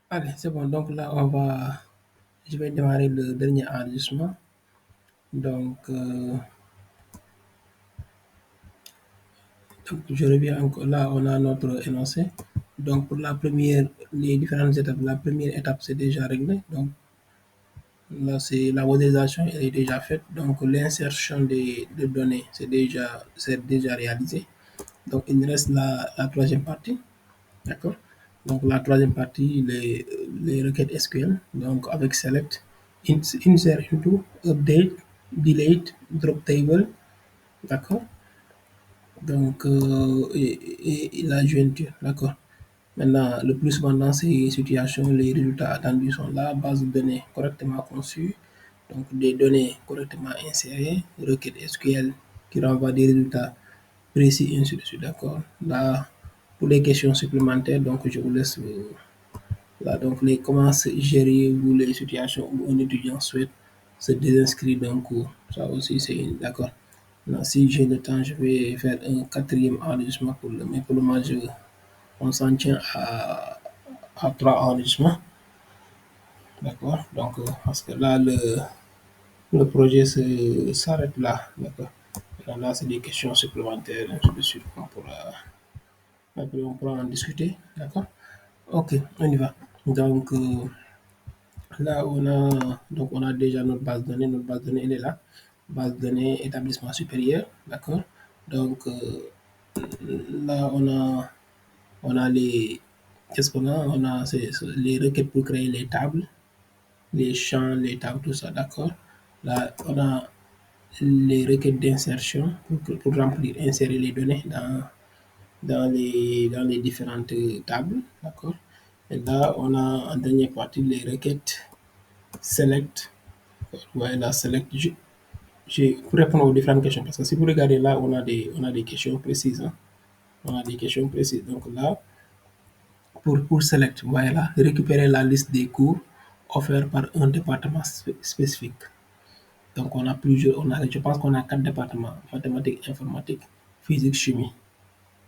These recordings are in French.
Allez, c'est bon. Donc là, je vais démarrer le dernier enregistrement. Donc, je reviens encore. Là, on a notre énoncé. Donc, pour la première, les différentes étapes. La première étape, c'est déjà réglé. Donc, là, c'est la modélisation, elle est déjà faite. Donc, l'insertion des données, c'est déjà réalisé. Donc, il me reste la troisième partie. D'accord. Donc, la troisième partie, les requêtes SQL. Donc, avec select, insert into, update, delete, drop table. D'accord. Donc, et la jointure. D'accord. Maintenant, le plus souvent dans ces situations, les résultats attendus sont là, base de données correctement conçue, donc des données correctement insérées, requête SQL qui renvoie des résultats précis, et ainsi de suite. D'accord. Là, pour les questions supplémentaires, donc je vous laisse là, donc comment gérez-vous les situations où un étudiant souhaite se désinscrire d'un cours. Ça aussi, c'est d'accord. Maintenant, si j'ai le temps, je vais faire un quatrième enregistrement mais pour le moment, on s'en tient à trois enregistrements. D'accord. Donc, parce que là, le projet s'arrête là. D'accord. Là, c'est des questions supplémentaires, ainsi de suite. Après, on pourra en discuter. D'accord. Ok, on y va. Donc, là, on a déjà notre base de données. Notre base de données, elle est là. Base de données établissement supérieur. D'accord. Donc, là, on a les. Qu'est-ce qu'on a? On a les requêtes pour créer les tables, les champs, les tables, tout ça. D'accord. Là, on a les requêtes d'insertion pour remplir, insérer les données dans les différentes tables. D'accord. Et là, on a en dernière partie les requêtes select. Voilà, select. Pour répondre aux différentes questions, parce que si vous regardez là, on a des questions précises, hein. On a des questions précises. Donc là, pour select, voilà, récupérer la liste des cours offerts par un département spécifique. Donc je pense qu'on a quatre départements: mathématiques, informatique, physique, chimie.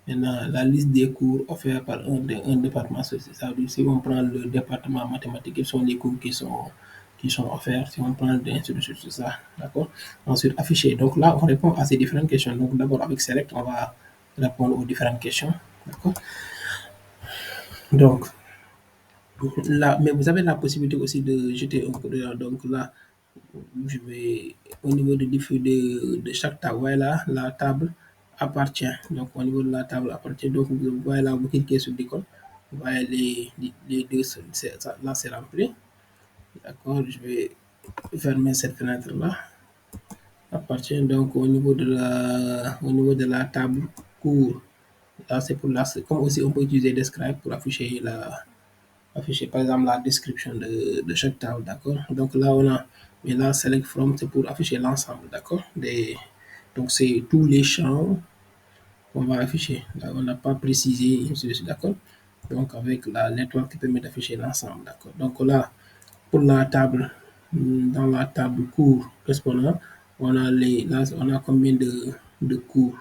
Maintenant, la liste des cours offerts par un département spécifique. Ça veut dire si on prend le département mathématiques, quels sont les cours qui sont offerts, si on prend ainsi de suite, c'est ça. D'accord. Ensuite, afficher. Donc là, on répond à ces différentes questions. Donc d'abord, avec Select, on va répondre aux différentes questions. D'accord. Donc, là, mais vous avez la possibilité aussi de jeter un coup d'œil. Donc là, je vais au niveau de chaque table. Voilà, la table appartient. Donc au niveau de la table appartient. Donc voilà, vous cliquez sur l'icône. Voilà les deux, là c'est rempli. D'accord, je vais fermer cette fenêtre-là. Appartient donc au niveau de la table cours. Là, c'est pour comme aussi on peut utiliser Describe pour afficher par exemple la description de chaque table, d'accord. Donc là, mais là, Select From, c'est pour afficher l'ensemble, d'accord. Donc c'est tous les champs qu'on va afficher. Là, on n'a pas précisé, ainsi de suite, d'accord. Donc avec l'étoile qui permet d'afficher l'ensemble, d'accord. Donc là, pour la table, dans la table cours, qu'est-ce qu'on a? Là, on a combien de cours?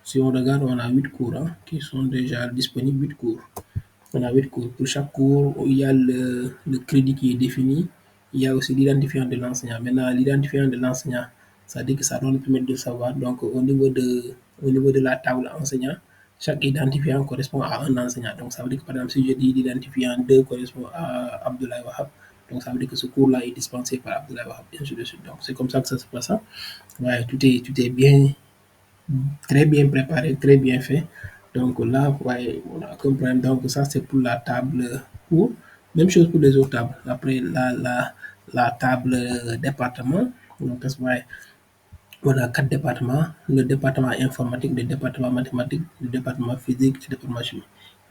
Si on regarde, on a 8 cours, hein, qui sont déjà disponibles, 8 cours. On a 8 cours. Pour chaque cours, il y a le crédit qui est défini. Il y a aussi l'identifiant de l'enseignant. Maintenant, l'identifiant de l'enseignant, ça dit que ça doit nous permettre de savoir. Donc, au niveau de la table enseignant, chaque identifiant correspond à un enseignant. Donc, ça veut dire que, par exemple, si je dis l'identifiant 2 correspond à Abdoulaye Wahab, donc ça veut dire que ce cours-là est dispensé par Abdoulaye Wahab, et ainsi de suite. Donc, c'est comme ça que ça se passe, hein. Ouais, tout est bien, très bien préparé, très bien fait. Donc là, ouais, on n'a aucun problème. Donc ça, c'est pour la table cours. Même chose pour les autres tables. Après, la table département. Donc, ouais, on a quatre départements. Le département informatique, le département mathématique, le département physique et le département chimie.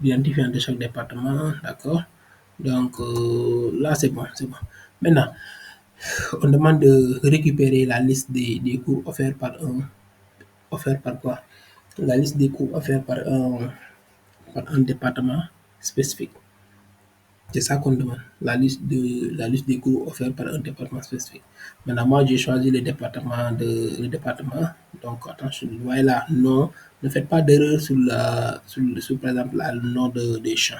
Identifiant de chaque département, d'accord. Donc là, c'est bon, c'est bon. Maintenant, on demande de récupérer la liste des cours offerts par quoi? La liste des cours offerts par un département spécifique. C'est ça qu'on demande, la liste des cours offerts par un département spécifique. Maintenant, moi, j'ai choisi le département. Donc, attention, voilà, non, ne faites pas d'erreur sur, par exemple, le nom des champs.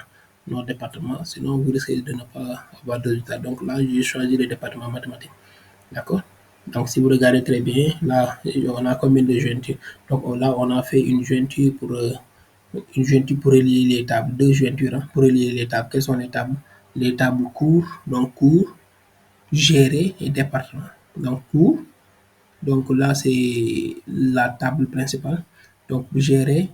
notre département, sinon vous risquez de ne pas avoir de résultats. Donc là, j'ai choisi le département mathématiques. D'accord? Donc si vous regardez très bien, là, on a combien de jointures? Donc là, on a fait une jointure pour relier les tables, deux jointures hein, pour relier les tables. Quelles sont les tables? Les tables cours, donc cours, gérer et département. Donc cours, donc là, c'est la table principale. Donc, gérer.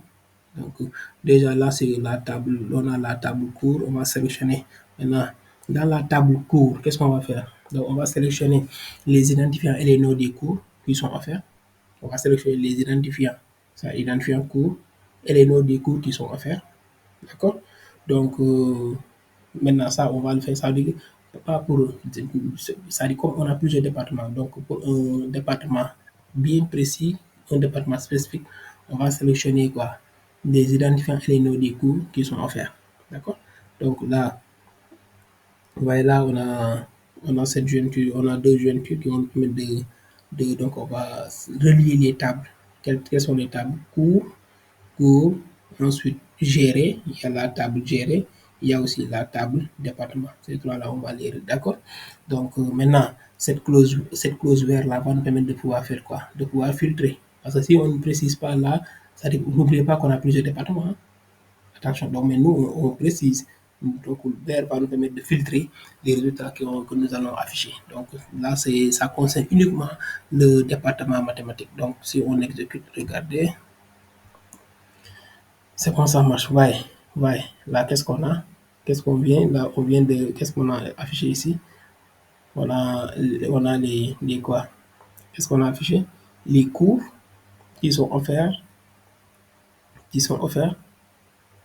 Donc, déjà là, c'est la table. On a la table cours. On va sélectionner. Maintenant, dans la table cours, qu'est-ce qu'on va faire? Donc, on va sélectionner les identifiants et les noms des cours qui sont offerts. On va sélectionner les identifiants, ça, identifiants cours et les noms des cours qui sont offerts. D'accord? Donc, maintenant, ça, on va le faire. Ça veut dire que pas pour. Ça dit comme on a plusieurs départements. Donc, pour un département bien précis, un département spécifique, on va sélectionner quoi? Des identifiants et les noms des cours qui sont offerts. D'accord? Donc là, vous voyez là, on a cette jointure, on a deux jointures qui vont nous permettre donc on va relier les tables. Quelles sont les tables? Cours, cours, ensuite gérer, il y a la table gérer, il y a aussi la table département. Ces trois-là, on va lire, d'accord? Donc maintenant, cette clause vert-là va nous permettre de pouvoir faire quoi? De pouvoir filtrer. Parce que si on ne précise pas là, ça n'oubliez pas qu'on a plusieurs départements. Hein. Attention, donc mais nous, on précise. Donc le vert va nous permettre de filtrer les résultats que nous allons afficher. Donc là, ça concerne uniquement le département mathématique. Donc si on exécute, regardez, c'est comme ça marche. Ouais, ouais. Là, qu'est-ce qu'on a? Qu'est-ce qu'on vient? Là, on vient de. Qu'est-ce qu'on a affiché ici? On a les quoi? Qu'est-ce qu'on a affiché? Les cours qui sont offerts. Qui sont offerts.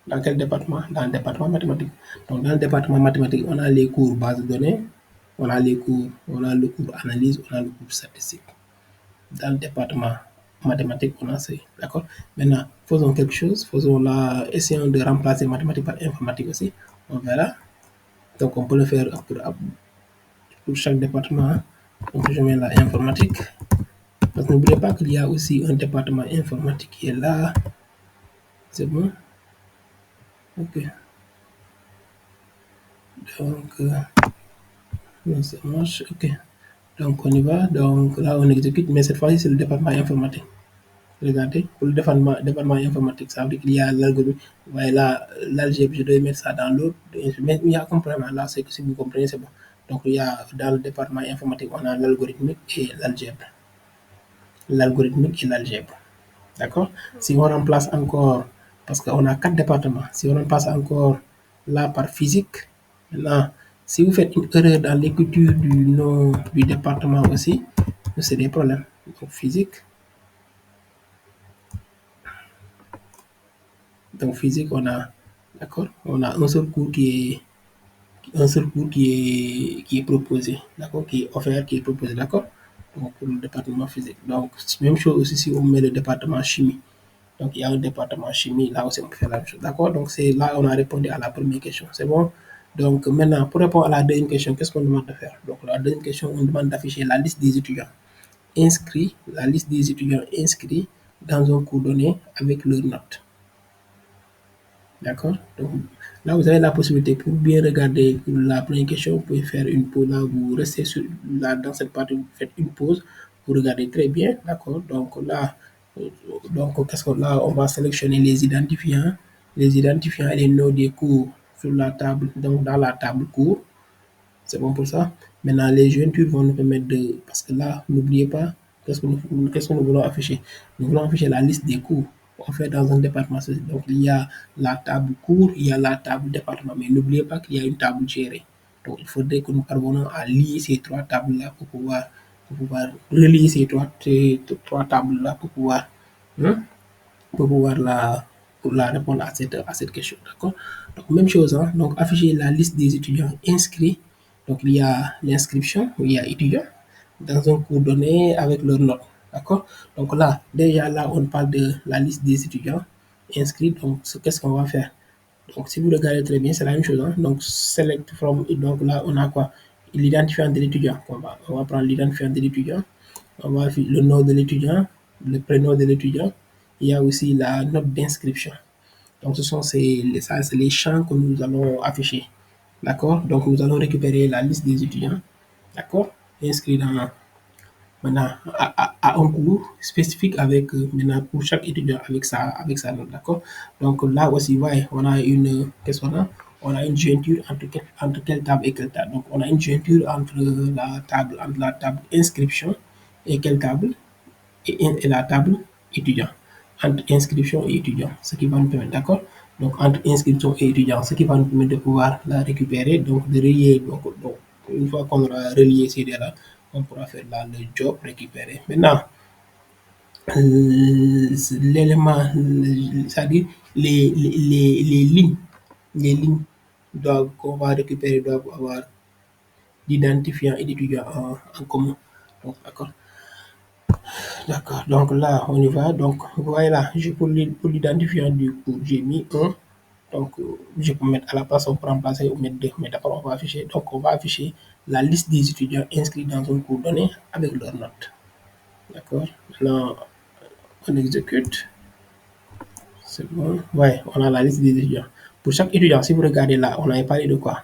Dans quel département? Dans le département mathématique. Donc, dans le département mathématique, on a les cours base de données, on a le cours analyse, on a le cours statistique. Dans le département mathématique, on a ces. D'accord? Maintenant, faisons quelque chose. Essayons de remplacer mathématiques par informatique aussi. On verra. Donc, on peut le faire pour chaque département. Hein. Donc, je mets la informatique. Parce que n'oubliez pas qu'il y a aussi un département informatique qui est là. C'est bon? Ok. Donc, ça marche. Ok. Donc, on y va. Donc, là, on exécute. Mais cette fois-ci, c'est le département informatique. Regardez, pour le département informatique, ça veut dire qu'il y a l'algorithme. Ouais, là, l'algèbre, je dois mettre ça dans l'autre. Mais il y a un complément là, c'est que si vous comprenez, c'est bon. Donc, il y a dans le département informatique, on a l'algorithmique et l'algèbre. L'algorithmique et l'algèbre. D'accord? Si on remplace encore, parce qu'on a 4 départements, si on remplace encore là par physique, maintenant, si vous faites une erreur dans l'écriture du nom du département aussi, c'est des problèmes. Donc, physique. Donc, physique, d'accord, on a un seul cours qui est proposé, d'accord, qui est offert, qui est proposé, d'accord. Donc, pour le département physique. Donc, même chose aussi si on met le département chimie. Donc, il y a un département chimie, là aussi on peut faire la même chose, d'accord. Donc, c'est là on a répondu à la première question, c'est bon. Donc, maintenant, pour répondre à la deuxième question, qu'est-ce qu'on demande de faire? Donc, la deuxième question, on demande d'afficher la liste des étudiants inscrits, la liste des étudiants inscrits dans un cours donné avec leurs notes. D'accord? Donc, là, vous avez la possibilité pour bien regarder la première question. Vous pouvez faire une pause. Là, vous restez là, dans cette partie, vous faites une pause pour regarder très bien. D'accord? Donc, là, qu'est-ce qu'on là, on va sélectionner les identifiants et les noms des cours sur la table, donc dans la table cours. C'est bon pour ça. Maintenant, les jointures vont nous permettre de. Parce que là, n'oubliez pas, qu'est-ce que nous voulons afficher? Nous voulons afficher la liste des cours offerts dans un département. Donc, il y a la table cours, il y a la table département. Mais n'oubliez pas qu'il y a une table gérée. Donc, il faudrait que nous parvenons à lier ces trois tables-là pour pouvoir relier ces trois tables-là hein, pour pouvoir répondre à cette question. D'accord? Donc, même chose, hein, donc afficher la liste des étudiants inscrits. Donc, il y a l'inscription, il y a étudiants dans un cours donné avec leurs notes. D'accord? Donc là, déjà là, on parle de la liste des étudiants inscrits. Donc, qu'est-ce qu'on va faire? Donc, si vous regardez très bien, c'est la même chose. Hein? Donc, select from, donc là, on a quoi? L'identifiant de l'étudiant. On va prendre l'identifiant de l'étudiant. On va faire le nom de l'étudiant, le prénom de l'étudiant. Il y a aussi la note d'inscription. Donc, ce sont ça, c'est les champs que nous allons afficher. D'accord? Donc, nous allons récupérer la liste des étudiants. D'accord? Inscrits dans, maintenant, à un cours spécifique avec, maintenant, pour chaque étudiant avec sa note. D'accord? Donc, là aussi, ouais, on a une, qu'est-ce qu'on a? On a une jointure entre quelle table et quelle table. Donc, on a une jointure entre la table inscription et quelle table? Et la table étudiant, entre inscription et étudiant, ce qui va nous permettre, d'accord? Donc, entre inscription et étudiant, ce qui va nous permettre de pouvoir la récupérer, donc de relier, donc une fois qu'on aura relié ces deux-là, on pourra faire là le job récupéré. Maintenant, l'élément, c'est-à-dire les lignes qu'on va récupérer doivent avoir d'identifiant et d'étudiant en commun. Donc, d'accord. D'accord, donc là, on y va. Donc, voilà, pour l'identifiant du cours, j'ai mis un. Donc, je peux mettre à la place, on peut remplacer ou mettre deux. Mais d'accord, on va afficher. Donc, on va afficher la liste des étudiants inscrits dans un cours donné avec leurs notes. D'accord, maintenant, on exécute. C'est bon. Ouais, on a la liste des étudiants. Pour chaque étudiant, si vous regardez là, on avait parlé de quoi?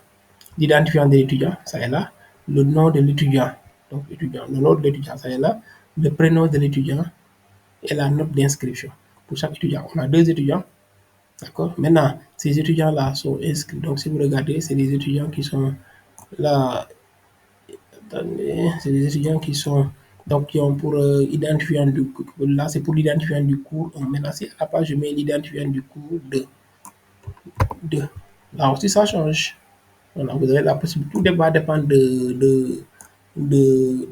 L'identifiant de l'étudiant, ça est là. Le nom de l'étudiant, donc étudiant, le nom de l'étudiant, ça est là. Le prénom de l'étudiant, et la note d'inscription pour chaque étudiant. On a deux étudiants, d'accord? Maintenant, ces étudiants-là sont inscrits. Donc, si vous regardez, c'est des étudiants qui sont là. Attendez, c'est des étudiants qui sont donc qui ont pour identifiant du cours. Là, c'est pour l'identifiant du cours. Maintenant, si à la page, je mets l'identifiant du cours de. Là aussi, ça change. Voilà, vous avez la possibilité. Tout va dépendre de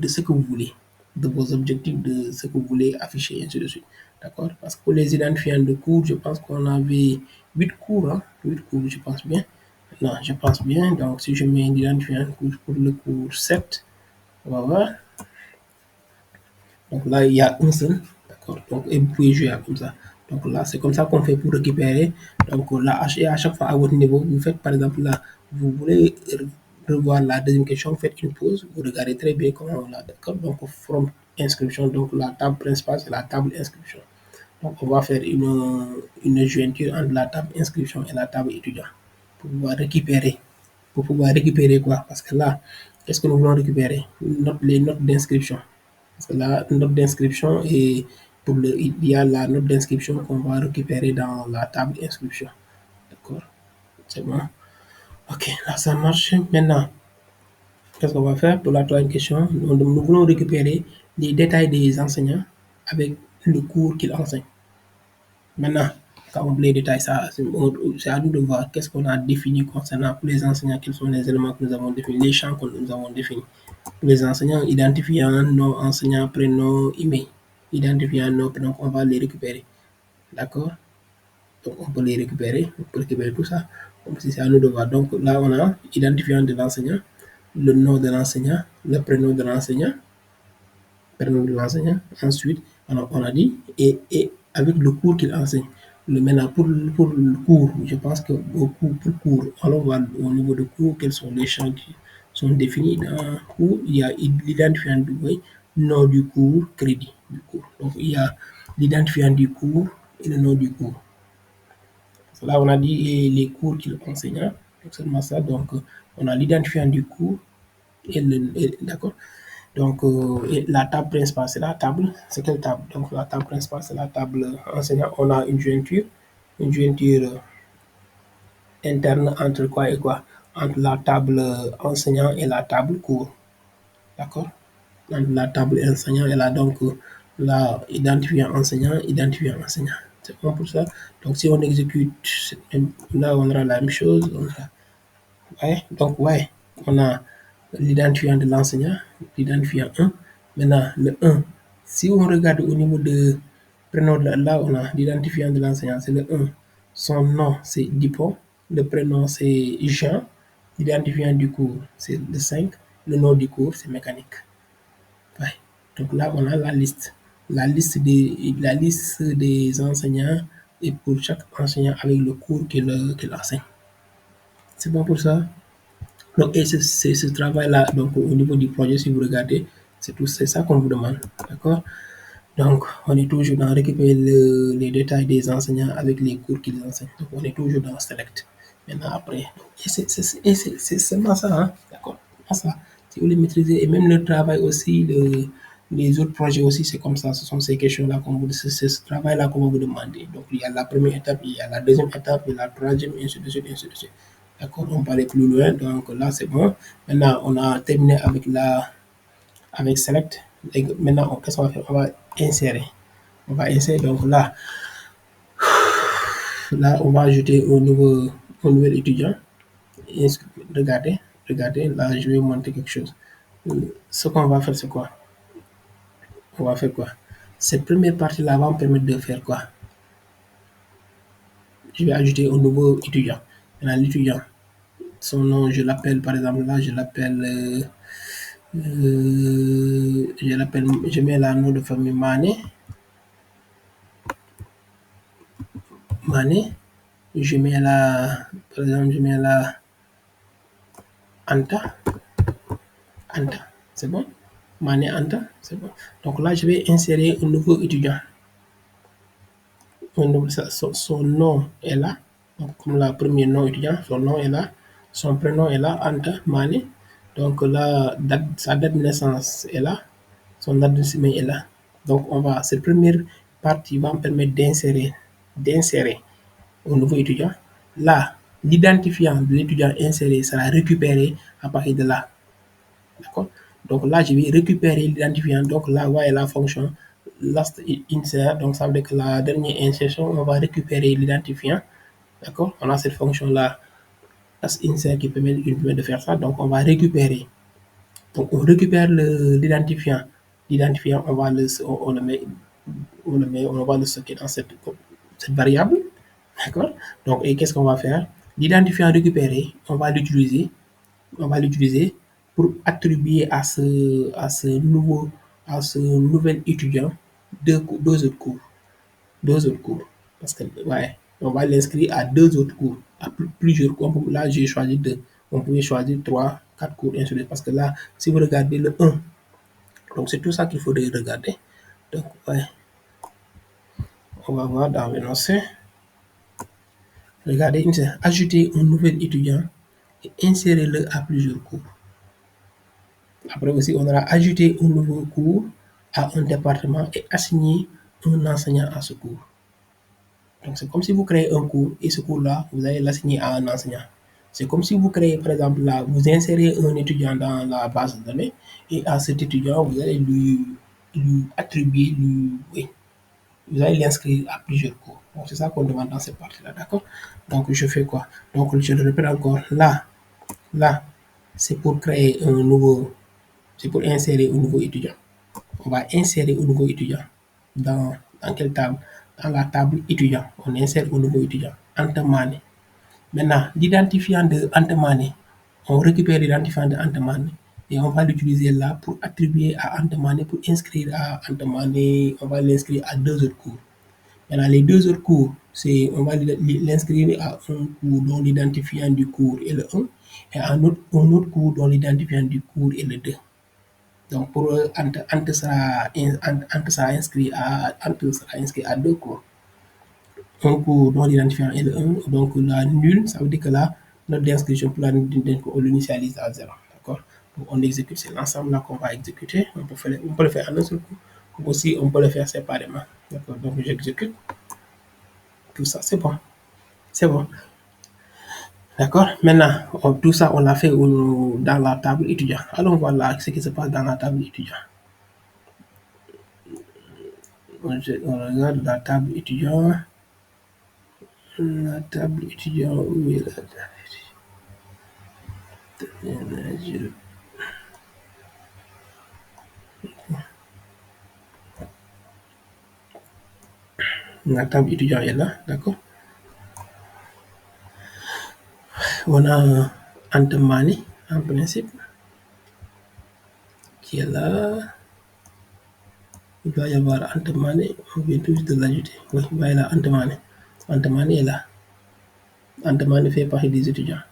ce que vous voulez, de vos objectifs, de ce que vous voulez afficher, et ainsi de suite. D'accord? Parce que pour les identifiants de cours, je pense qu'on avait 8 cours, hein? 8 cours, je pense bien. Non, je pense bien. Donc, si je mets l'identifiant de cours pour le cours 7, on va voir. Donc là, il y a un seul. D'accord. Donc, et vous pouvez jouer comme ça. Donc là, c'est comme ça qu'on fait pour récupérer. Donc là, et à chaque fois à votre niveau, vous faites par exemple là, vous voulez revoir la deuxième question, vous faites une pause, vous regardez très bien comment on l'a. D'accord. Donc, from inscription, donc la table principale, c'est la table inscription. Donc, on va faire une jointure entre la table inscription et la table étudiant pour pouvoir récupérer. Pour pouvoir récupérer quoi? Parce que là, qu'est-ce que nous voulons récupérer? Les notes d'inscription. Parce que la note d'inscription et il y a la note d'inscription qu'on va récupérer dans la table inscription. D'accord? C'est bon. Ok, là ça marche. Maintenant, qu'est-ce qu'on va faire pour la troisième question? Nous voulons récupérer les détails des enseignants avec le cours qu'ils enseignent. Maintenant, quand on les détails, ça, c'est à nous de voir qu'est-ce qu'on a défini concernant pour les enseignants, quels sont les éléments que nous avons définis, les champs que nous avons définis. Pour les enseignants, identifiant nom, enseignant, prénom, email. Identifiant nom, donc on va les récupérer. D'accord? Donc on peut récupérer tout ça. Donc c'est à nous de voir. Donc là, on a identifiant de l'enseignant, le nom de l'enseignant, le prénom de l'enseignant, prénom de l'enseignant. Ensuite, on a dit, et avec le cours qu'il enseigne. Maintenant, pour le cours, je pense que pour cours, on va au niveau de cours, quels sont les champs qui sont définis dans le cours. Il y a l'identifiant du oui, nom du cours, crédit du cours. Donc, il y a l'identifiant du cours et le nom du cours. Là, on a dit les cours qu'il enseigne. Donc, seulement ça. Donc, on a l'identifiant du cours d'accord. Donc, la table principale, c'est la table. C'est quelle table? Donc, la table principale, c'est la table enseignant. On a une jointure interne entre quoi et quoi? Entre la table enseignant et la table cours. D'accord? Entre la table enseignant et là, donc, là, identifiant enseignant, identifiant enseignant. C'est bon pour ça. Donc, si on exécute, là, on aura la même chose. Ouais, donc, ouais, on a l'identifiant de l'enseignant, l'identifiant 1. Maintenant, le 1, si on regarde au niveau de prénom, là, on a l'identifiant de l'enseignant, c'est le 1. Son nom, c'est Dupont. Le prénom, c'est Jean. L'identifiant du cours, c'est le 5. Le nom du cours, c'est mécanique. Ouais. Donc là, on a la liste. La liste des enseignants et pour chaque enseignant avec le cours qu'il enseigne. C'est bon pour ça? Donc, et c'est ce travail-là, donc au niveau du projet, si vous regardez, c'est ça qu'on vous demande. D'accord? Donc, on est toujours dans récupérer les détails des enseignants avec les cours qu'ils enseignent. Donc, on est toujours dans Select. Maintenant, après, et c'est seulement ça, hein, d'accord? Seulement ça. Si vous les maîtrisez, et même le travail aussi, les autres projets aussi, c'est comme ça. Ce sont ces questions-là c'est ce travail-là qu'on va vous demander. Donc, il y a la première étape, il y a la deuxième étape, il y a la troisième, et ainsi de suite, et ainsi de suite. D'accord? On va aller plus loin. Donc, là, c'est bon. Maintenant, on a terminé avec Select. Et maintenant, qu'est-ce qu'on va faire? On va insérer. On va insérer. Donc là, on va ajouter un nouvel étudiant. Regardez, regardez, là, je vais vous montrer quelque chose. Ce qu'on va faire, c'est quoi? On va faire quoi? Cette première partie-là va me permettre de faire quoi? Je vais ajouter un nouveau étudiant. Maintenant, l'étudiant, son nom, je l'appelle, par exemple, là, je mets la nom de famille Mané. Mané. Je mets là, par exemple, je mets là Anta. Anta, c'est bon? Mané Anta, c'est bon. Donc là, je vais insérer un nouveau étudiant. Son nom est là. Donc, comme le premier nom étudiant, son nom est là. Son prénom est là, Anta Mané. Donc là, sa date de naissance est là. Son date de naissance est là. Donc, cette première partie va me permettre d'insérer un nouveau étudiant. Là, l'identifiant de l'étudiant inséré sera récupéré à partir de là. D'accord? Donc là, je vais récupérer l'identifiant. Donc là, voyez la fonction last insert. Donc ça veut dire que la dernière insertion, on va récupérer l'identifiant. D'accord? On a cette fonction-là, last insert, qui permet de faire ça. Donc on va récupérer. Donc on récupère l'identifiant. L'identifiant, on va le stocker dans cette variable. D'accord? Donc, et qu'est-ce qu'on va faire? L'identifiant récupéré, on va l'utiliser pour attribuer à ce nouvel étudiant deux autres cours. Deux autres cours. Parce que, ouais, on va l'inscrire à deux autres cours, à plusieurs cours. Là, j'ai choisi deux. On pouvait choisir trois, quatre cours, ainsi de suite. Parce que là, si vous regardez le un, donc c'est tout ça qu'il faudrait regarder. Donc, ouais, on va voir dans l'énoncé. Regardez, ajouter un nouvel étudiant et insérez-le à plusieurs cours. Après aussi, on aura ajouté un nouveau cours à un département et assigné un enseignant à ce cours. Donc, c'est comme si vous créez un cours et ce cours-là, vous allez l'assigner à un enseignant. C'est comme si vous créez, par exemple, là, vous insérez un étudiant dans la base de données et à cet étudiant, vous allez lui attribuer, oui, vous allez l'inscrire à plusieurs cours. Donc, c'est ça qu'on demande dans cette partie-là, d'accord? Donc, je fais quoi? Donc, je le répète encore, là, c'est pour créer un nouveau, c'est pour insérer un nouveau étudiant. On va insérer un nouveau étudiant. Dans quelle table? Dans la table étudiant. On insère un nouveau étudiant. Antamane. Maintenant, l'identifiant de Antamane, on récupère l'identifiant de Antamane et on va l'utiliser là pour attribuer à Antamane, pour inscrire à Antamane, on va l'inscrire à deux autres cours. Maintenant, les deux autres cours, on va l'inscrire à un cours dont l'identifiant du cours est le 1 et à un autre cours dont l'identifiant du cours est le 2. Donc, pour Ante sera inscrit à deux cours. Un cours dont l'identifiant est le 1, donc la nul, ça veut dire que là, notre d'inscription pour la nul, on l'initialise à 0. D'accord? Donc, on exécute, c'est l'ensemble là qu'on va exécuter. On peut le faire en un seul coup. Ou aussi, on peut le faire séparément. D'accord? Donc, j'exécute. Tout ça, c'est bon. C'est bon. D'accord? Maintenant, tout ça, on l'a fait dans la table étudiant. Allons voir là ce qui se passe dans la table étudiant. On regarde la table étudiant. La table étudiant, où est la table étudiant? La table étudiant est là, d'accord? On a Antemani, en principe, qui est là. Il doit y avoir Antemani, on vient tout juste de l'ajouter. Oui, voilà, Antemani. Antemani est là. Antemani fait partie des étudiants.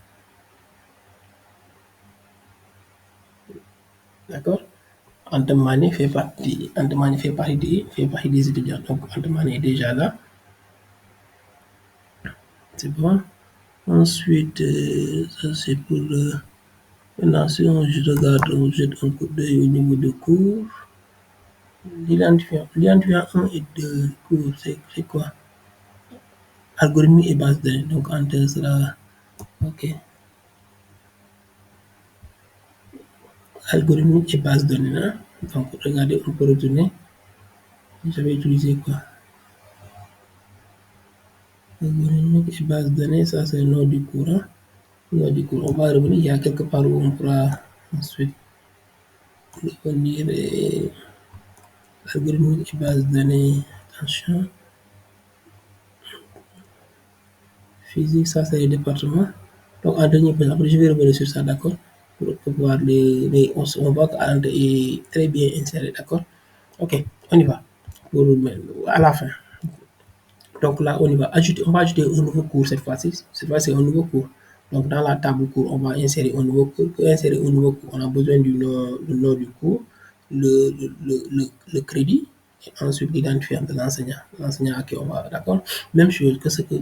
D'accord? Anta Mané fait partie des étudiants. Donc Anta Mané est déjà là. C'est bon. Ensuite, ça c'est pour maintenant si je regarde, on jette un coup d'œil au niveau de cours. L'identifiant 1 et 2 cours, c'est quoi? Algorithme et base de données. Donc Anta sera OK. Algorithme et base de données. Hein? Donc regardez, on peut retourner. J'avais utilisé quoi? Algorithmique et base de données, ça c'est le nom du cours. Hein? Le nom du cours. On va revenir, il y a quelque part où on pourra ensuite revenir et algorithmique et base de données. Attention. Physique, ça c'est le département. Donc en dernier point, après je vais revenir sur ça, d'accord? Pour voir les on voit qu'Ante est très bien inséré, d'accord? Ok, on y va. Pour, à la fin. Donc là, on va ajouter un nouveau cours cette fois-ci. Cette fois, c'est un nouveau cours. Donc dans la table cours, on va insérer un nouveau cours. Pour insérer un nouveau cours, on a besoin du nom du cours, le crédit, et ensuite l'identifiant de l'enseignant. L'enseignant à qui on va, d'accord? Même chose que c'est la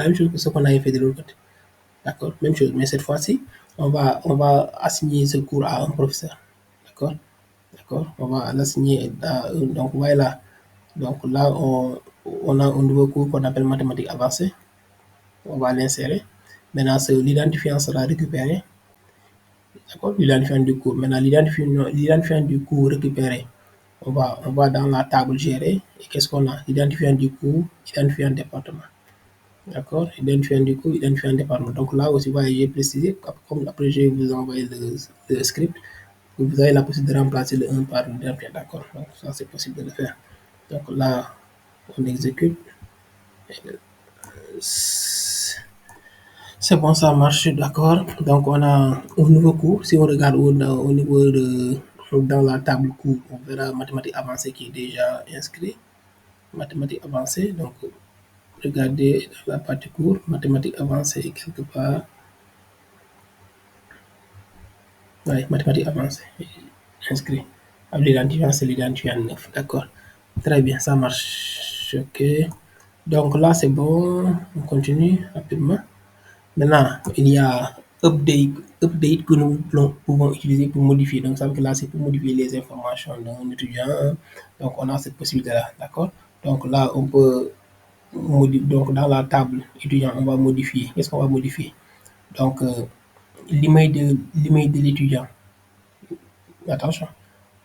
même chose que ce qu'on avait fait de l'autre côté. D'accord? Même chose. Mais cette fois-ci, on va assigner ce cours à un professeur. D'accord? D'accord? On va l'assigner donc voilà. Donc là, on a un nouveau cours qu'on appelle mathématiques avancées. On va l'insérer. Maintenant, l'identifiant sera récupéré. D'accord? L'identifiant du cours. Maintenant, l'identifiant du cours récupéré. On va dans la table gérer. Et qu'est-ce qu'on a? L'identifiant du cours, identifiant département. D'accord? Identifiant du cours, identifiant département. Donc là aussi, voyez, j'ai précisé. Comme après, je vais vous envoyer le script. Vous avez la possibilité de remplacer le 1 par l'identifiant. D'accord? Donc ça, c'est possible de le faire. Donc là, on exécute. C'est bon, ça marche, d'accord. Donc on a un nouveau cours. Si on regarde au niveau dans la table cours, on verra mathématiques avancées qui est déjà inscrit. Mathématiques avancées, donc regardez dans la partie cours, mathématiques avancées quelque part. Oui, mathématiques avancées, inscrit. L'identifiant, c'est l'identifiant 9, d'accord. Très bien, ça marche. Ok. Donc là, c'est bon. On continue rapidement. Maintenant, il y a update que nous pouvons utiliser pour modifier. Donc, ça veut dire que là, c'est pour modifier les informations d'un étudiant. Donc, on a cette possibilité-là, d'accord? Donc là, on peut donc dans la table étudiant, on va modifier. Qu'est-ce qu'on va modifier? Donc, l'email de l'étudiant. Attention,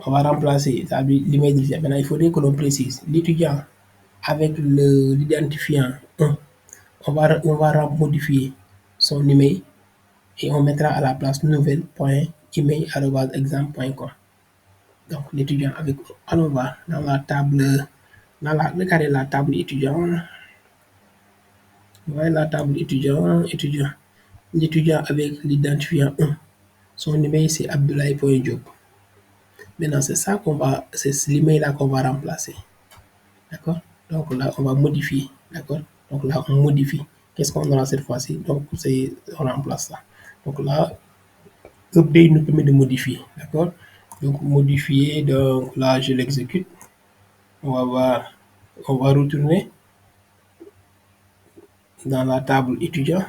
on va remplacer l'email de l'étudiant. Maintenant, il faudrait que l'on précise l'étudiant avec l'identifiant 1. On va modifier son email et on mettra à la place nouvelle.email@exam.com. Donc l'étudiant avec allons voir dans la table regardez la table étudiant. Voilà la table étudiant. L'étudiant avec l'identifiant 1. Son email c'est abdoulaye.diop. Maintenant c'est l'email là qu'on va remplacer. D'accord? Donc là on va modifier. D'accord? Donc là on modifie. Qu'est-ce qu'on aura cette fois-ci? Donc on remplace ça. Donc là update nous permet de modifier, d'accord? Donc modifier, donc là je l'exécute. On va retourner dans la table étudiant.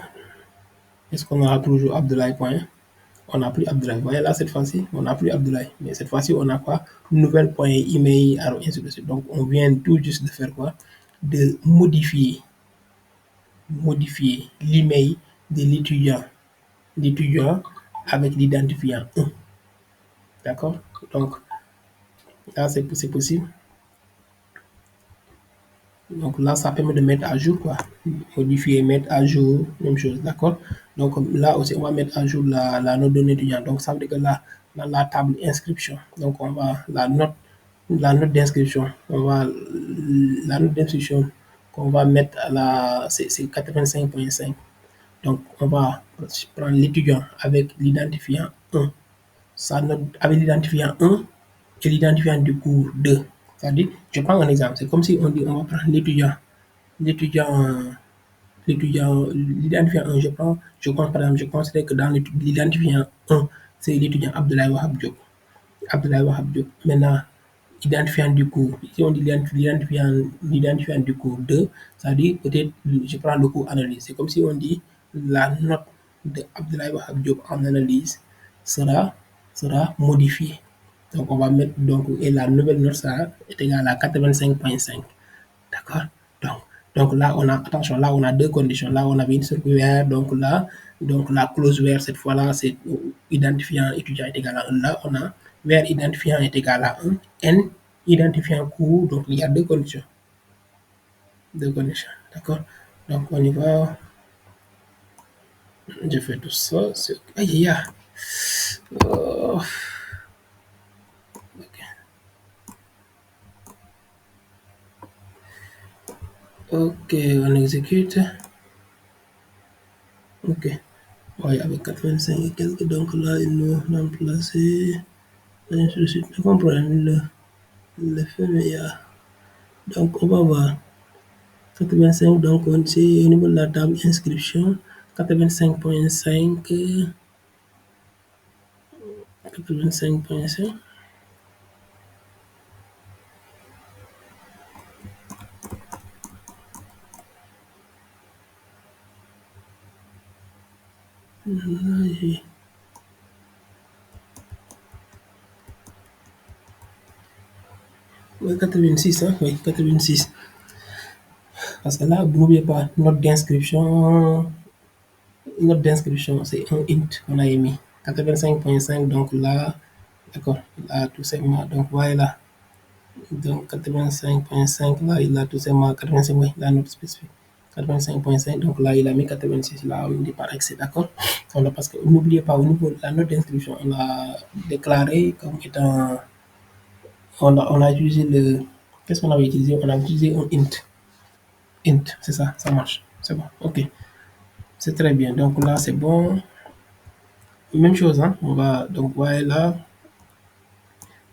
Est-ce qu'on aura toujours Abdoulaye point? On n'a plus Abdoulaye. Vous voyez là cette fois-ci, on n'a plus Abdoulaye. Mais cette fois-ci, on a quoi? Nouvelle.email, ainsi de suite. Donc on vient tout juste de faire quoi? De modifier l'email de l'étudiant avec l'identifiant 1. D'accord? Donc là c'est possible. Donc là, ça permet de mettre à jour, quoi. Modifier, mettre à jour, même chose, d'accord? Donc là aussi, on va mettre à jour la note d'un étudiant. Donc ça veut dire que là, dans la table inscription, donc on va, la note d'inscription, la note d'inscription qu'on va mettre c'est 85.5. Donc on va prendre l'étudiant avec l'identifiant 1. Sa note, avec l'identifiant 1 et l'identifiant du cours 2. C'est-à-dire, je prends un exemple, c'est comme si on dit on va prendre l'étudiant, l'identifiant 1, je prends par exemple, je considère que dans l'identifiant 1, c'est l'étudiant Abdoulaye Wahab Diop. Abdoulaye Wahab Diop. Maintenant, identifiant du cours. Si on dit l'identifiant du cours 2, ça veut dire peut-être, je prends le cours analyse. C'est comme si on dit la note de Abdoulaye Wahab Diop en analyse sera, sera modifiée. Donc, on va mettre, donc, et la nouvelle note sera, est égale à 85,5. D'accord? Donc, donc là, on a, attention, là, on a deux conditions. Là, on avait une circulaire, donc là, donc la clause vert, cette fois-là, c'est identifiant étudiant est égal à 1. Là, on a vert identifiant est égal à 1, N identifiant cours, donc il y a deux conditions. Deux conditions, d'accord? Donc, on y va. Je fais tout ça. Aïe, aïe, aïe. Oh, ok. Ok, on exécute. Ok. Oui, avec 85 et quelques, donc là, il nous remplacer. Je suis pas comprendre le fait, mais il y a. Donc, on va voir 85, donc on sait au niveau de la table inscription, 85,5, 85,5. Oui, 86, hein, oui, 86. Parce que là, n'oubliez pas, note d'inscription, c'est un int qu'on a émis. 85,5, donc là, d'accord, là, tout simplement, donc voilà. Donc 85,5, là, il a tout simplement 85, oui, la note spécifique. 85,5, donc là, il a mis 86, là, on dit par excès, d'accord? Parce que n'oubliez pas, au niveau de la note d'inscription, on a déclaré comme étant, on a utilisé le, qu'est-ce qu'on avait utilisé? On a utilisé un int. Int, c'est ça marche. C'est bon, ok. C'est très bien, donc là, c'est bon. Même chose, hein, on va, donc voilà,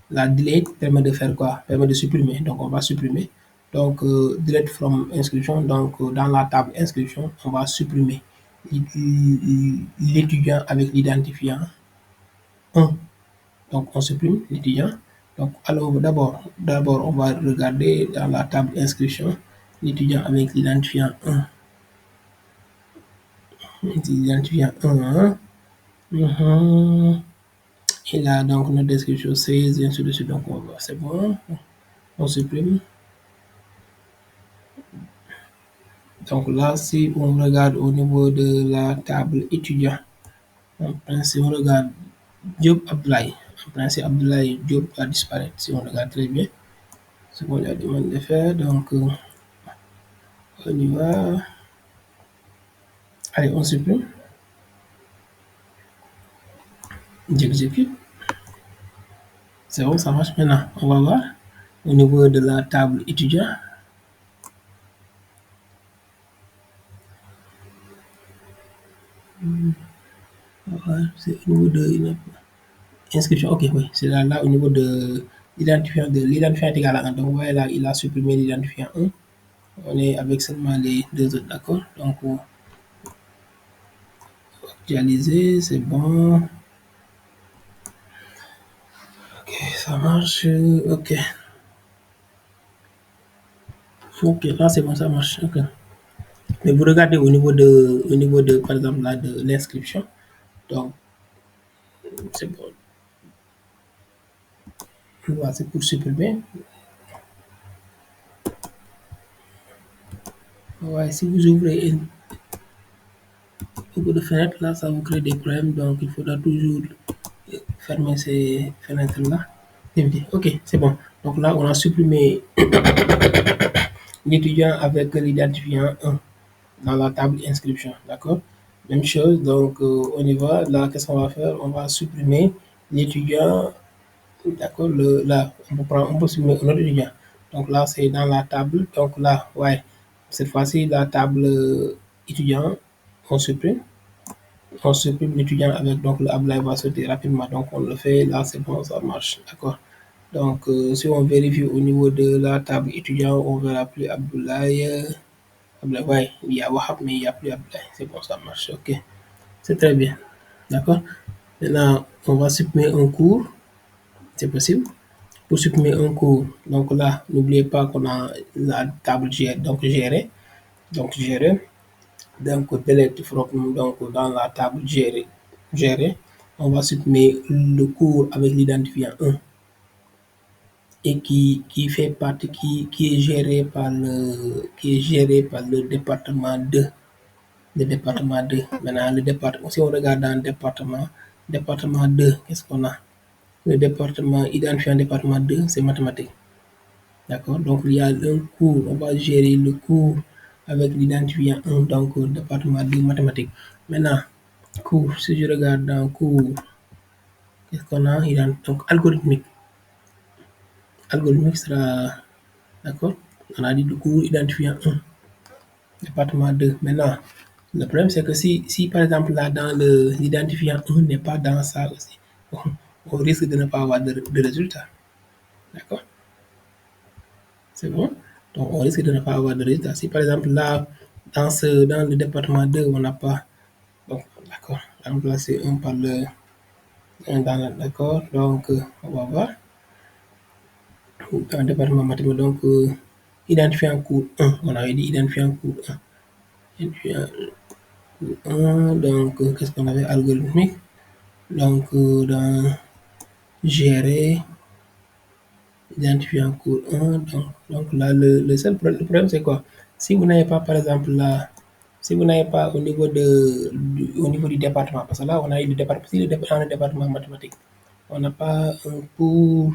la delete permet de faire quoi? Permet de supprimer. Donc, on va supprimer. Donc, delete from inscription. Donc, dans la table inscription, on va supprimer l'étudiant avec l'identifiant 1. Donc, on supprime l'étudiant. Donc, alors, d'abord, on va regarder dans la table inscription l'étudiant avec l'identifiant 1. L'identifiant 1. Il a donc notre description 16 et ainsi de suite. Donc, c'est bon. On supprime. Donc là, si on regarde au niveau de la table étudiant, en principe, on regarde Diop Abdoulaye. En principe, Abdoulaye Diop va disparaître si on regarde très bien ce qu'on lui a demandé de faire. Donc, on y va. Allez, on supprime. J'exécute. C'est bon, ça marche maintenant. On va voir au niveau de la table étudiant. C'est au niveau de inscription. Ok, oui, c'est là au niveau de l'identifiant est égal à 1. Donc, voilà, il a supprimé l'identifiant 1. On est avec seulement les deux autres, d'accord? Donc, actualiser, c'est bon. Ok, ça marche. Ok. Ok, là c'est bon, ça marche. Ok. Mais vous regardez au niveau de, par exemple, là, de l'inscription. Donc, c'est bon. Là, c'est pour supprimer. Ouais, si vous ouvrez beaucoup de fenêtres, là, ça vous crée des problèmes. Donc, il faudra toujours fermer ces fenêtres-là. Ok, c'est bon. Donc là, on a supprimé l'étudiant avec l'identifiant 1 dans la table inscription. D'accord? Même chose, donc on y va. Là, qu'est-ce qu'on va faire? On va supprimer l'étudiant. D'accord? Là, on peut supprimer un autre étudiant. Donc là, c'est dans la table. Donc là, ouais, cette fois-ci, la table étudiant, on supprime. On supprime l'étudiant avec donc le Ablaye va sauter rapidement. Donc on le fait, là c'est bon, ça marche. D'accord. Donc si on vérifie au niveau de la table étudiant, on verra plus Abdoulaye. Abdoulaye, ouais, il y a Wahab, mais il n'y a plus Abdoulaye. C'est bon, ça marche. Ok. C'est très bien. D'accord. Maintenant, on va supprimer un cours. c'est possible. Pour supprimer un cours, donc là, n'oubliez pas qu'on a la table gérer, donc gérer, donc delete from, donc dans la table gérer, on va supprimer le cours avec l'identifiant 1 et qui fait partie, qui est géré par le département 2. Le département 2. Maintenant, le département, si on regarde dans le département 2, qu'est-ce qu'on a? Le département, identifiant département 2, c'est mathématiques. D'accord? Donc, il y a un cours, on va gérer le cours avec l'identifiant 1, donc département 2, mathématiques. Maintenant, cours, si je regarde dans cours, qu'est-ce qu'on a? Donc, algorithmique. Algorithmique sera, d'accord? On a dit le cours identifiant 1, département 2. Maintenant, le problème, c'est que si par exemple, là, dans l'identifiant 1 n'est pas dans ça aussi, on risque de ne pas avoir de résultat. D'accord? C'est bon? Donc, on risque de ne pas avoir de résultat. Si par exemple, là, dans le département 2, on n'a pas, donc, d'accord, remplacer un par le 1 d'accord, donc, on va voir. Dans le département mathématique, donc, identifier un cours 1, on avait dit identifier un cours 1. Identifier un cours 1, donc, qu'est-ce qu'on avait? Algorithmique. Donc, dans gérer, identifier un cours 1, donc là, le seul le problème, c'est quoi? Si vous n'avez pas, par exemple, là, si vous n'avez pas au niveau du département, parce que là, on a eu le département, si dans le département mathématique, on n'a pas un cours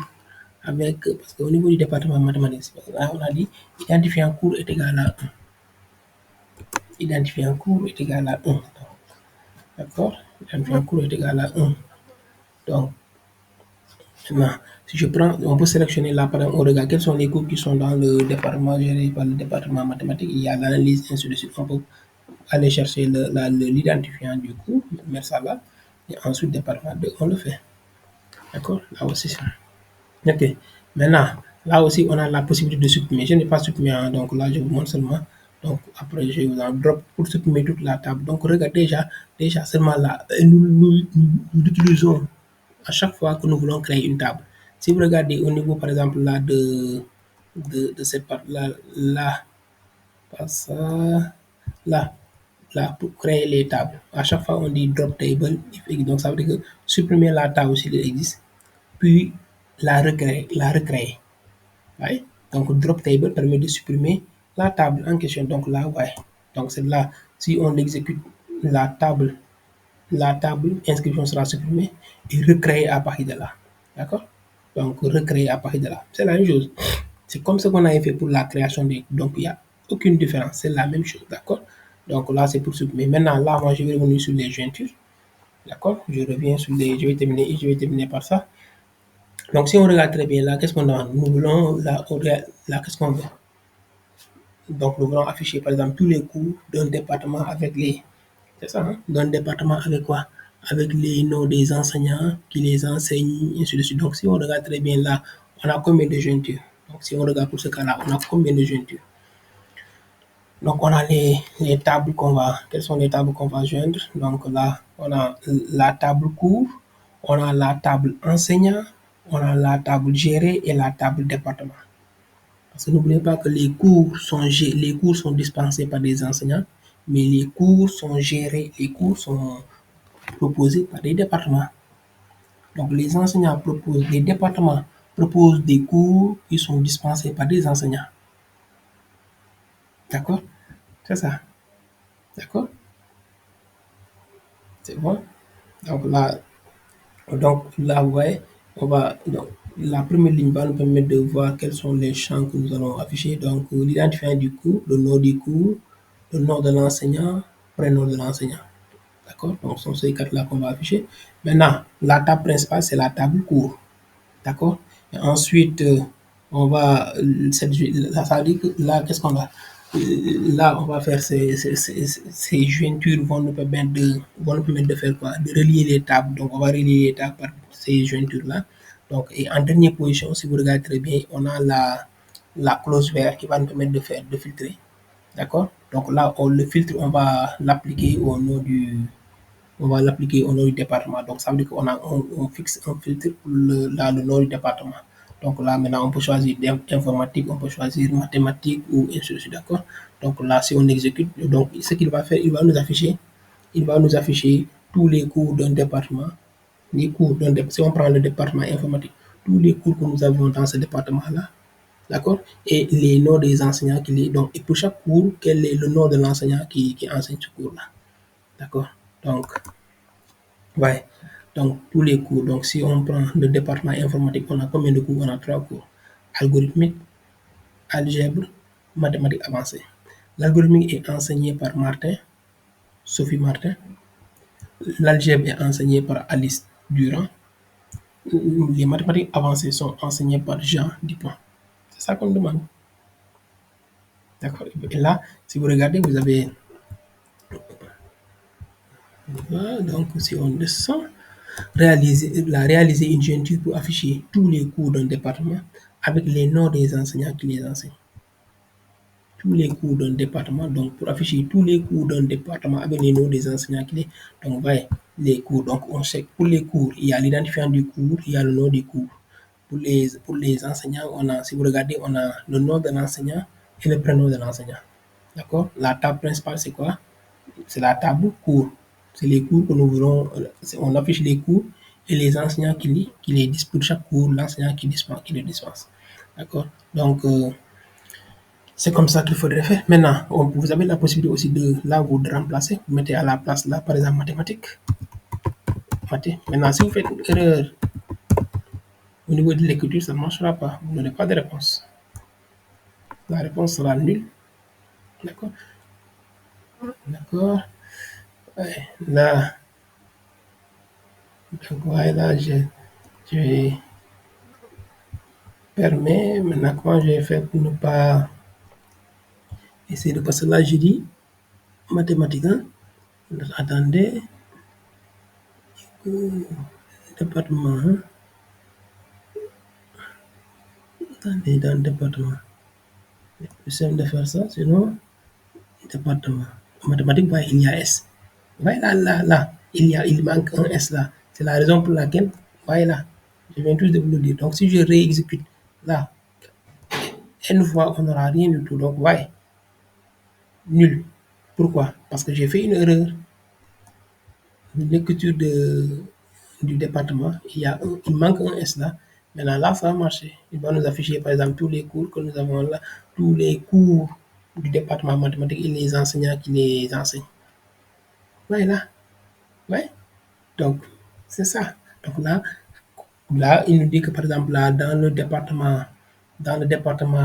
avec, parce qu'au niveau du département mathématique, là, on a dit identifier un cours est égal à 1. Identifier un cours est égal à 1. D'accord? Identifier un cours est égal à 1. Donc, maintenant, si je prends, on peut sélectionner là, par exemple, on regarde quels sont les cours qui sont dans le département géré par le département mathématique. Il y a l'analyse, ainsi de suite. On peut aller chercher l'identifiant du cours, mettre ça là, et ensuite, département 2, on le fait. D'accord? Là aussi, c'est. Ok. Maintenant, là aussi, on a la possibilité de supprimer. Je n'ai pas supprimé, hein, donc là, je vous montre seulement. Donc, après, je vous en drop pour supprimer toute la table. Donc, regardez déjà seulement là, nous utilisons à chaque fois que nous voulons créer une table. Si vous regardez au niveau, par exemple, là, de cette partie-là, là, pas ça, là, là, pour créer les tables. À chaque fois, on dit drop table. Donc, ça veut dire que supprimer la table s'il existe, puis la recréer. Ouais. Donc, drop table permet de supprimer la table en question. Donc, là, ouais. Donc, c'est là, si on exécute la table inscription sera supprimée et recréée à partir de là. D'accord? Donc, recréer à partir de là. C'est la même chose. C'est comme ce qu'on avait fait pour la création des. Donc, il n'y a aucune différence. C'est la même chose. D'accord? Donc, là, c'est pour supprimer. Maintenant, là, moi, je vais revenir sur les jointures. D'accord? Je reviens sur les. Je vais terminer par ça. Donc, si on regarde très bien là, qu'est-ce qu'on a? Nous voulons, là qu'est-ce qu'on veut? Donc, nous voulons afficher, par exemple, tous les cours d'un département avec les. C'est ça, hein? D'un département avec quoi? Avec les noms des enseignants qui les enseignent, et ainsi de suite. Donc, si on regarde très bien là, on a combien de jointures? Donc, si on regarde pour ce cas-là, on a combien de jointures? Donc, on a les tables qu'on va. Quelles sont les tables qu'on va joindre? Donc, là, on a la table cours, on a la table enseignant, on a la table gérée et la table département. Parce que n'oubliez pas que les cours sont dispensés par des enseignants, mais les cours sont gérés, les cours sont proposés par des départements. Donc les enseignants proposent, les départements proposent des cours qui sont dispensés par des enseignants. D'accord? C'est ça. D'accord? C'est bon? Donc là, vous voyez, donc, la première ligne va nous permettre de voir quels sont les champs que nous allons afficher. Donc, l'identifiant du cours, le nom du cours, le nom de l'enseignant, prénom de l'enseignant. D'accord? Donc, ce sont ces quatre-là qu'on va afficher. Maintenant, la table principale, c'est la table cours. D'accord? Et ensuite, on va, ça veut dire que là, qu'est-ce qu'on va? Là, on va faire ces jointures vont nous permettre de faire quoi? De relier les tables. Donc, on va relier les tables par ces jointures-là. Donc, et en dernière position, si vous regardez très bien, on a la close vert qui va nous permettre de filtrer. D'accord? Donc là, le filtre, on va l'appliquer au nom on va l'appliquer au nom du département. Donc, ça veut dire on fixe un filtre pour le nom du département. Donc là, maintenant, on peut choisir informatique, on peut choisir mathématiques ou ainsi de suite, d'accord? Donc là, si on exécute, donc ce qu'il va faire, il va nous afficher tous les cours d'un département, si on prend le département informatique, tous les cours que nous avons dans ce département-là, d'accord? Et les noms des enseignants qu'il est. Donc, et pour chaque cours, quel est le nom de l'enseignant qui enseigne ce cours-là, d'accord? Donc, ouais. Donc, tous les cours. Donc, si on prend le département informatique, on a combien de cours? On a trois cours. Algorithmique, algèbre, mathématiques avancées. L'algorithmique est enseigné par Martin, Sophie Martin. L'algèbre est enseigné par Alice Durand. Les mathématiques avancées sont enseignées par Jean Dupont. C'est ça qu'on demande. D'accord. Et là, si vous regardez, vous avez. Voilà, donc, si on descend, réaliser une jointure pour afficher tous les cours d'un département avec les noms des enseignants qui les enseignent. Tous les cours d'un département, donc pour afficher tous les cours d'un département avec les noms des enseignants qui les. Donc, voyez, les cours. Donc, on sait que pour les cours, il y a l'identifiant du cours, il y a le nom du cours. Pour les enseignants, si vous regardez, on a le nom de l'enseignant et le prénom de l'enseignant. D'accord? La table principale, c'est quoi? C'est la table cours. C'est les cours que nous voulons. On affiche les cours et les enseignants qui les disputent chaque cours, l'enseignant qui les dispense. D'accord? Donc, c'est comme ça qu'il faudrait faire. Maintenant, vous avez la possibilité aussi de remplacer. Vous mettez à la place là, par exemple, mathématiques. Maintenant, si vous faites une erreur au niveau de l'écriture, ça ne marchera pas. Vous n'aurez pas de réponse. La réponse sera nulle. D'accord? D'accord? Ouais. Là, donc voilà, je permets. Maintenant, comment je vais faire pour ne pas essayer de passer là, je dis mathématiques. Hein? Attendez, département. Hein? Attendez, dans le département. C'est plus simple de faire ça, sinon, département. Mathématiques, ouais, il y a S. Ouais, là, il manque un S là. C'est la raison pour laquelle, ouais, là, je viens tous de vous le dire. Donc, si je réexécute là, une fois, on n'aura rien du tout. Donc, ouais, nul. Pourquoi? Parce que j'ai fait une erreur. L'écriture du département, il manque un S là. Maintenant, là, ça va marcher. Il va nous afficher, par exemple, tous les cours que nous avons là, tous les cours du département mathématique et les enseignants qui les enseignent. Voilà. Ouais. Donc, c'est ça. Donc là, il nous dit que, par exemple, là, dans le département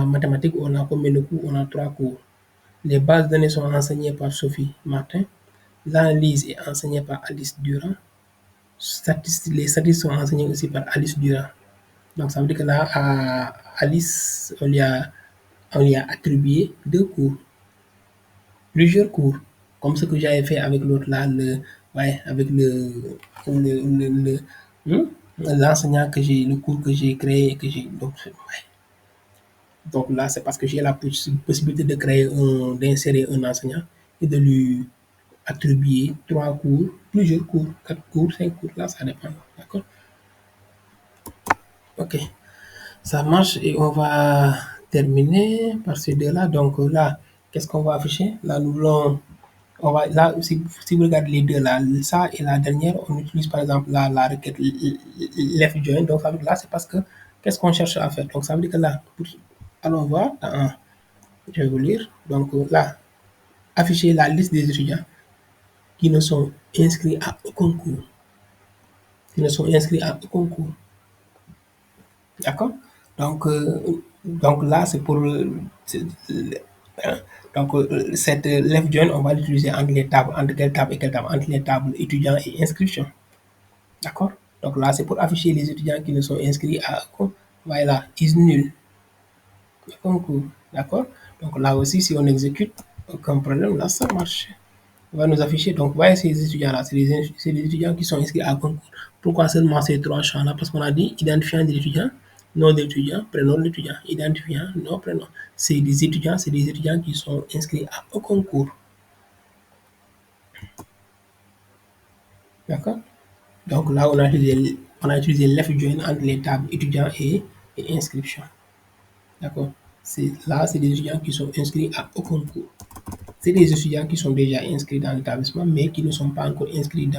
mathématique, on a combien de cours? On a trois cours. Les bases de données sont enseignées par Sophie Martin. L'analyse est enseignée par Alice Durand. Les statistiques sont enseignées aussi par Alice Durand. Donc, ça veut dire que là, à Alice, on lui a attribué deux cours, plusieurs cours, comme ce que j'avais fait avec l'autre là, ouais, avec hmm, l'enseignant le cours que j'ai créé, donc, ouais. Donc là, c'est parce que j'ai la possibilité d'insérer un enseignant et de lui attribuer trois cours, plusieurs cours, quatre cours, cinq cours, là, ça dépend. D'accord? Ok. Ça marche et on va terminer par ces deux-là. Donc là, qu'est-ce qu'on va afficher? Là, là, si vous regardez les deux là, ça et la dernière, on utilise par exemple la requête left join. Donc ça veut dire là, c'est parce que qu'est-ce qu'on cherche à faire? Donc ça veut dire que là, allons voir, je vais vous lire. Donc là, afficher la liste des étudiants qui ne sont inscrits à aucun cours. Qui ne sont inscrits à aucun cours. D'accord? Donc là, c'est pour hein, donc cette left join, on va l'utiliser entre les tables, entre quelle table et quelle table, entre les tables étudiants et inscription. D'accord? Donc là, c'est pour afficher les étudiants qui ne sont inscrits à voilà, is nul. Concours. D'accord? Donc là aussi, si on exécute, aucun problème, là, ça marche. On va nous afficher. Donc, voyez ces étudiants-là, c'est les étudiants qui sont inscrits à concours. Pourquoi seulement ces trois champs-là? Parce qu'on a dit identifiant de l'étudiant, nom de l'étudiant, prénom de l'étudiant, identifiant, nom, prénom. C'est des étudiants qui sont inscrits à un concours. D'accord? Donc là, on a utilisé left join entre les tables étudiants et inscription. D'accord? C'est des étudiants qui sont inscrits à aucun cours. C'est des étudiants qui sont déjà inscrits dans l'établissement, mais qui ne sont pas encore inscrits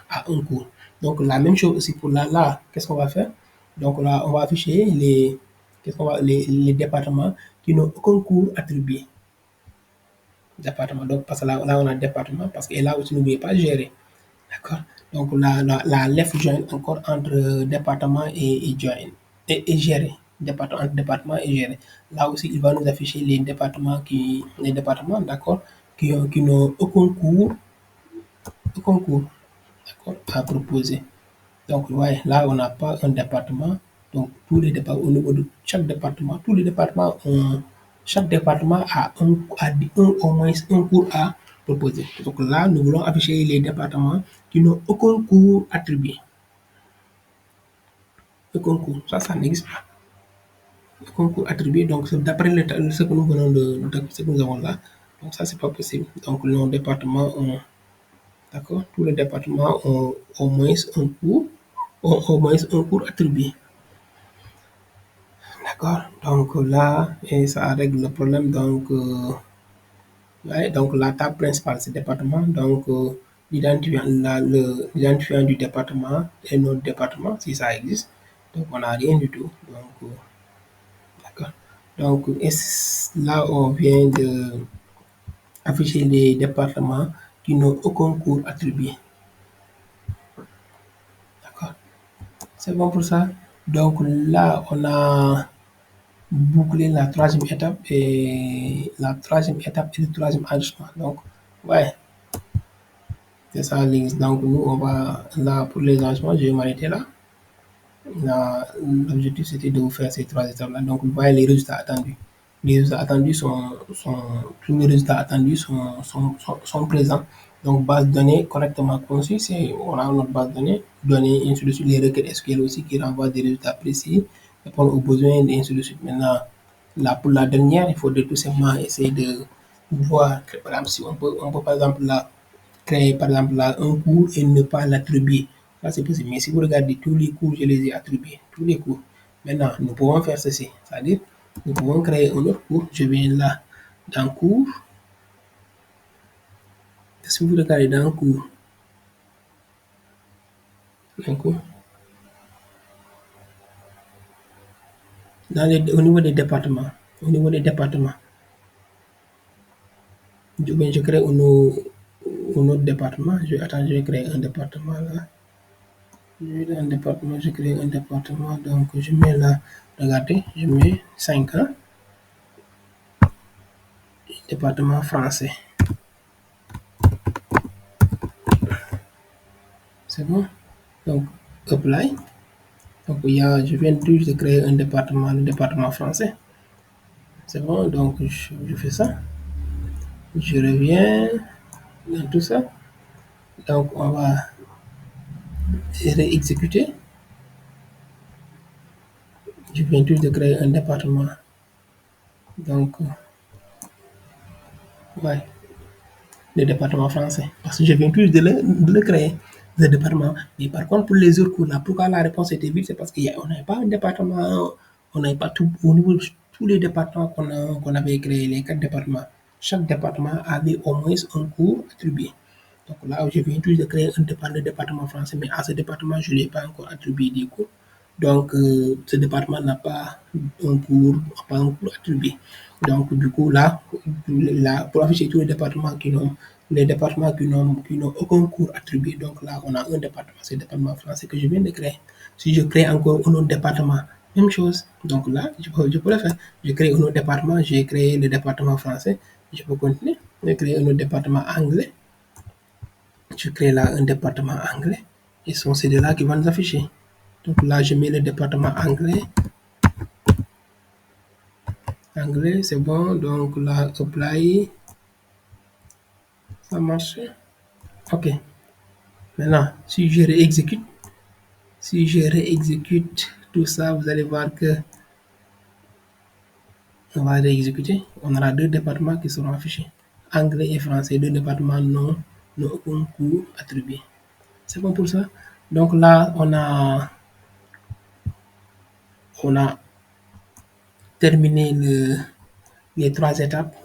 à un cours. Donc la même chose aussi pour là, qu'est-ce qu'on va faire? Donc là, on va afficher les départements qui n'ont aucun cours attribué. Département. Donc, parce que là, on a département, parce que là aussi, n'oubliez pas gérer. D'accord? Donc, la left join encore entre département et join et gérer. Département, entre département et gérer. Là aussi, il va nous afficher les départements, d'accord, qui n'ont aucun cours, d'accord, à proposer. Donc, ouais, là, on n'a pas un département. Donc, tous les départements, au niveau de chaque département, tous les départements ont, chaque département a au moins un cours à proposer. Donc là, nous voulons afficher les départements qui n'ont aucun cours attribué. Aucun cours. Ça n'existe pas. Aucun cours attribué. Donc, c'est d'après ce que nous venons de ce que nous avons là. Donc, ça, c'est pas possible. Donc, nos départements ont, d'accord, tous les départements ont au moins un cours attribué. D'accord. Donc là, et ça règle le problème. Donc, ouais, donc la table principale, c'est département. Donc, l'identifiant du département et notre département, si ça existe. Donc, on n'a rien du tout. Donc, d'accord. Donc, là, on vient de afficher les départements qui n'ont aucun cours attribué. D'accord. C'est bon pour ça. Donc là, on a boucler la troisième étape et le troisième enregistrement. Donc, ouais, c'est ça. Donc, nous, on va là pour les enregistrements, je vais m'arrêter là. L'objectif, c'était de vous faire ces trois étapes-là. Donc, vous voyez les résultats attendus. Les résultats attendus tous les résultats attendus sont présents. Donc, base de données correctement conçue, on a notre base de données, ainsi de suite, les requêtes SQL aussi qui renvoient des résultats précis, répondre aux besoins, et ainsi de suite. Maintenant, là, pour la dernière, il faudrait tout simplement essayer de voir, par exemple, si on peut par exemple là, créer par exemple là un cours et ne pas l'attribuer. Ça, c'est possible. Mais si vous regardez tous les cours, je les ai attribués. Tous les cours. Maintenant, nous pouvons faire ceci. C'est-à-dire, nous pouvons créer un autre cours. Je viens là, dans cours. Si vous regardez dans cours, au niveau des départements, je crée un autre département. Je vais créer un département là. Je crée un département. Donc, je mets là, regardez, je mets 5 ans, département français. C'est bon? Donc, apply. Donc, je viens juste de créer un département, le département français. C'est bon? Donc, je fais ça. Je reviens dans tout ça. Donc, on va réexécuter. Je viens juste de créer un département. Donc, ouais, le département français. Parce que je viens juste de le créer, le département. Mais par contre, pour les autres cours là, pourquoi la réponse était vite, c'est parce qu'on n'avait pas un département, on n'avait pas tout, au niveau de tous les départements qu'on avait créés, les 4 départements. Chaque département avait au moins un cours attribué. Donc là, je viens juste de créer le département français, mais à ce département, je ne l'ai pas encore attribué des cours. Donc, ce département n'a pas un cours attribué. Donc, du coup, là, pour afficher tous les départements qui n'ont aucun cours attribué, donc là, on a un département, c'est le département français que je viens de créer. Si je crée encore un autre département, même chose. Donc là, je peux le faire. Je crée un autre département, j'ai créé le département français, je peux continuer. Je crée un autre département anglais, je crée là un département anglais, et c'est de là qui va nous afficher. Donc là, je mets le département anglais. Anglais, c'est bon. Donc là, apply. Ça marche. OK. Maintenant, si je réexécute tout ça, vous allez voir que on va réexécuter. On aura deux départements qui seront affichés. Anglais et français, deux départements non aucun cours attribué. C'est bon pour ça? Donc là, on a terminé les trois étapes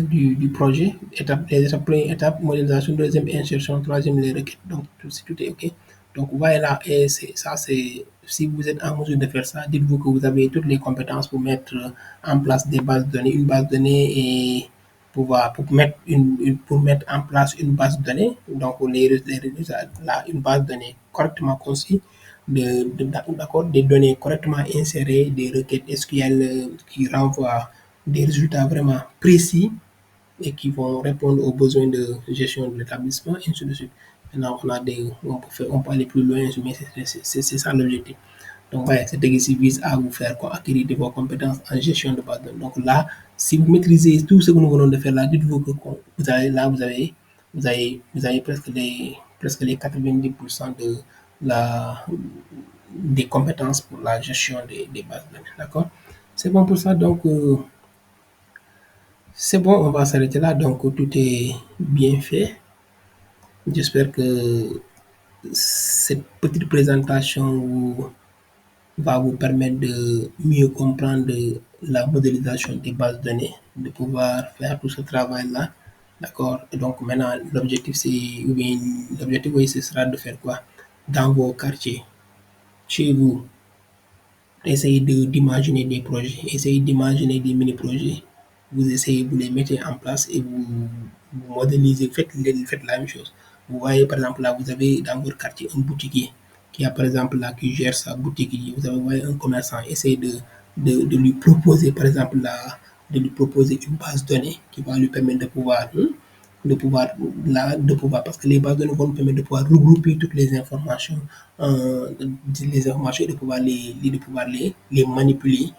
du projet. Les étapes, première étape, modélisation, deuxième, insertion, troisième, les requêtes. Donc, si tout est OK. Donc, vous voyez là, et ça, c'est, si vous êtes en mesure de faire ça, dites-vous que vous avez toutes les compétences pour mettre en place des bases de données, une base de données et pour mettre, pour mettre en place une base de données. Donc, là, une base de données correctement conçue, d'accord, des données correctement insérées, des requêtes SQL qui renvoient des résultats vraiment précis et qui vont répondre aux besoins de gestion de l'établissement, et ainsi de suite. Maintenant, on peut aller plus loin, mais c'est ça l'objectif. Donc, voilà, cet exercice vise à vous faire quoi, acquérir de vos compétences en gestion de base de données. Donc là, si vous maîtrisez tout ce que nous venons de faire là, dites-vous que vous avez, là, vous avez presque les 90% la, des compétences pour la gestion des bases de données. D'accord? C'est bon pour ça. Donc, c'est bon, on va s'arrêter là. Donc, tout est bien fait. J'espère que cette petite présentation va vous permettre de mieux comprendre la modélisation des bases de données, de pouvoir faire tout ce travail-là. D'accord? Et donc, maintenant, l'objectif, c'est, ou bien, l'objectif, oui, ce sera de faire quoi? Dans vos quartiers, chez vous, essayez d'imaginer des projets, essayez d'imaginer des mini-projets. Vous essayez, vous les mettez en place et vous modélisez, faites la même chose. Vous voyez, par exemple, là, vous avez dans votre quartier un boutiquier qui a, par exemple, là, qui gère sa boutique. Vous avez voyez, un commerçant, essayez de lui proposer, par exemple, là, de lui proposer une base de données qui va lui permettre de pouvoir, de pouvoir, parce que les bases de données vont nous permettre de pouvoir regrouper toutes les informations et de pouvoir de pouvoir les manipuler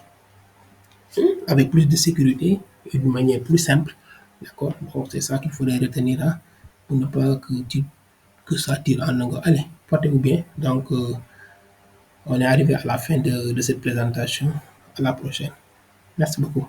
avec plus de sécurité et d'une manière plus simple. D'accord? Donc, c'est ça qu'il faudrait retenir là, pour ne pas que ça tire en longueur. Allez, portez-vous bien. Donc, on est arrivé à la fin de cette présentation. À la prochaine. Merci beaucoup.